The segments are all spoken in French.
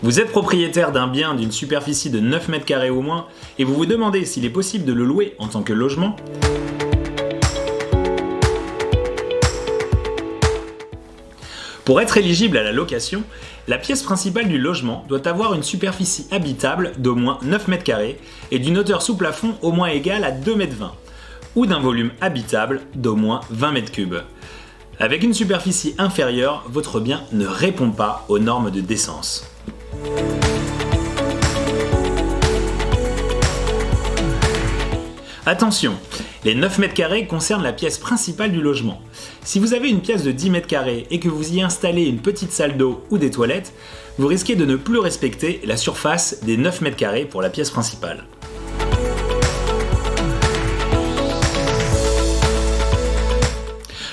Vous êtes propriétaire d'un bien d'une superficie de 9 mètres carrés ou moins et vous vous demandez s'il est possible de le louer en tant que logement? Pour être éligible à la location, la pièce principale du logement doit avoir une superficie habitable d'au moins 9 mètres carrés et d'une hauteur sous plafond au moins égale à 2,20 mètres ou d'un volume habitable d'au moins 20 mètres cubes. Avec une superficie inférieure, votre bien ne répond pas aux normes de décence. Attention, les 9 mètres carrés concernent la pièce principale du logement. Si vous avez une pièce de 10 mètres carrés et que vous y installez une petite salle d'eau ou des toilettes, vous risquez de ne plus respecter la surface des 9 mètres carrés pour la pièce principale.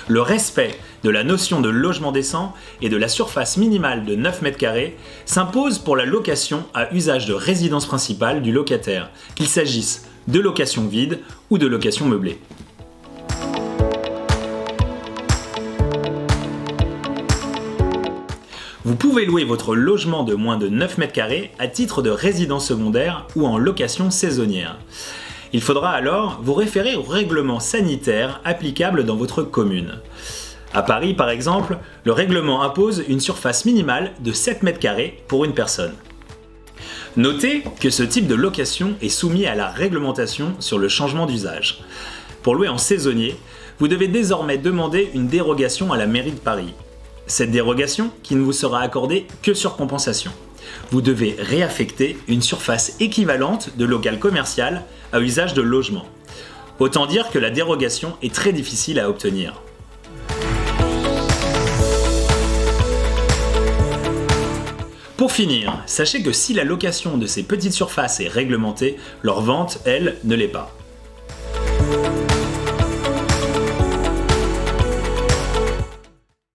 Le respect de la notion de logement décent et de la surface minimale de 9 mètres carrés s'impose pour la location à usage de résidence principale du locataire, qu'il s'agisse de location vide ou de location meublée. Vous pouvez louer votre logement de moins de 9 mètres carrés à titre de résidence secondaire ou en location saisonnière. Il faudra alors vous référer au règlement sanitaire applicable dans votre commune. À Paris, par exemple, le règlement impose une surface minimale de 7 mètres carrés pour une personne. Notez que ce type de location est soumis à la réglementation sur le changement d'usage. Pour louer en saisonnier, vous devez désormais demander une dérogation à la mairie de Paris. Cette dérogation qui ne vous sera accordée que sur compensation. Vous devez réaffecter une surface équivalente de local commercial à usage de logement. Autant dire que la dérogation est très difficile à obtenir. Pour finir, sachez que si la location de ces petites surfaces est réglementée, leur vente, elle, ne l'est pas.